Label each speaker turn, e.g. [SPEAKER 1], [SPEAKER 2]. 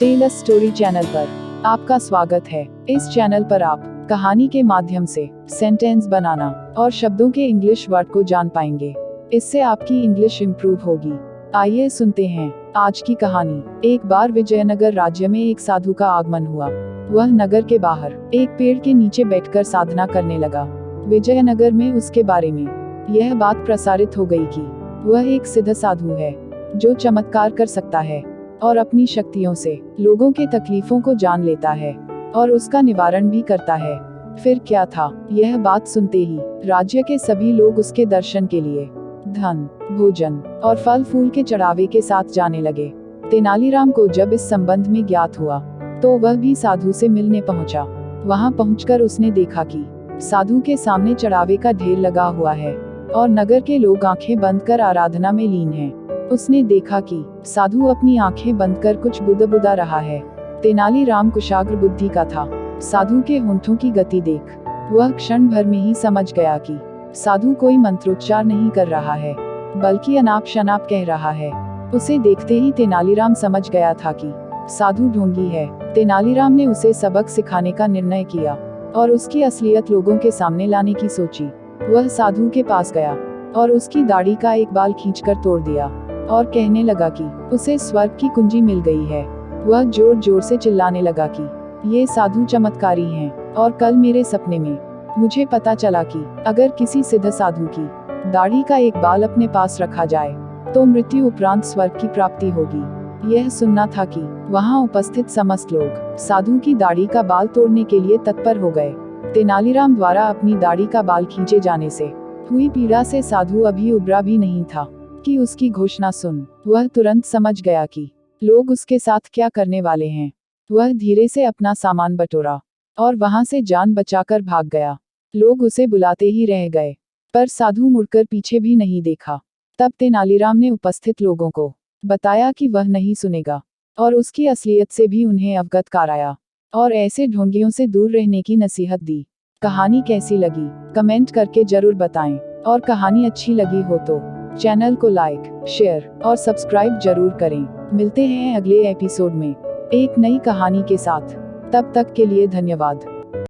[SPEAKER 1] Tell a story channel पर आपका स्वागत है। इस चैनल पर आप कहानी के माध्यम से सेंटेंस बनाना और शब्दों के इंग्लिश वर्ड को जान पाएंगे। इससे आपकी इंग्लिश इम्प्रूव होगी। आइए सुनते हैं आज की कहानी। एक बार विजयनगर राज्य में एक साधु का आगमन हुआ। वह नगर के बाहर एक पेड़ के नीचे बैठकर साधना करने लगा। विजयनगर में उसके बारे में यह बात प्रसारित हो गई कि वह एक सिद्ध साधु है जो चमत्कार कर सकता है और अपनी शक्तियों से लोगों के तकलीफों को जान लेता है और उसका निवारण भी करता है। फिर क्या था, यह बात सुनते ही राज्य के सभी लोग उसके दर्शन के लिए धन, भोजन और फल फूल के चढ़ावे के साथ जाने लगे। तेनालीराम को जब इस संबंध में ज्ञात हुआ तो वह भी साधु से मिलने पहुंचा। वहां पहुंचकर उसने देखा कि साधु के सामने चढ़ावे का ढेर लगा हुआ है और नगर के लोग आंखें बंद कर आराधना में लीन हैं। उसने देखा कि साधु अपनी आंखें बंद कर कुछ बुदबुदा रहा है। तेनालीराम कुशाग्र बुद्धि का था। साधु के होंठों की गति देख वह क्षण भर में ही समझ गया कि साधु कोई मंत्रोच्चार नहीं कर रहा है बल्कि अनाप शनाप कह रहा है। उसे देखते ही तेनालीराम समझ गया था कि साधु ढोंगी है। तेनालीराम ने उसे सबक सिखाने का निर्णय किया और उसकी असलियत लोगों के सामने लाने की सोची। वह साधु के पास गया और उसकी दाढ़ी का एक बाल खींचकर तोड़ दिया और कहने लगा कि उसे स्वर्ग की कुंजी मिल गई है। वह जोर जोर से चिल्लाने लगा कि ये साधु चमत्कारी हैं और कल मेरे सपने में मुझे पता चला कि अगर किसी सिद्ध साधु की दाढ़ी का एक बाल अपने पास रखा जाए तो मृत्यु उपरांत स्वर्ग की प्राप्ति होगी। यह सुनना था कि वहां उपस्थित समस्त लोग साधु की दाढ़ी का बाल तोड़ने के लिए तत्पर हो गए। तेनालीराम द्वारा अपनी दाढ़ी का बाल खींचे जाने से हुई पीड़ा से साधु अभी उबरा भी नहीं था कि उसकी घोषणा सुन वह तुरंत समझ गया कि लोग उसके साथ क्या करने वाले हैं। वह धीरे से अपना सामान बटोरा और वहां से जान बचाकर भाग गया। लोग उसे बुलाते ही रह गए पर साधु मुड़कर पीछे भी नहीं देखा। तब तेनालीराम ने उपस्थित लोगों को बताया कि वह नहीं सुनेगा और उसकी असलियत से भी उन्हें अवगत कराया और ऐसे ढोंगियों से दूर रहने की नसीहत दी। कहानी कैसी लगी कमेंट करके जरूर बताएं और कहानी अच्छी लगी हो तो चैनल को लाइक, शेयर और सब्सक्राइब जरूर करें। मिलते हैं अगले एपिसोड में एक नई कहानी के साथ। तब तक के लिए धन्यवाद।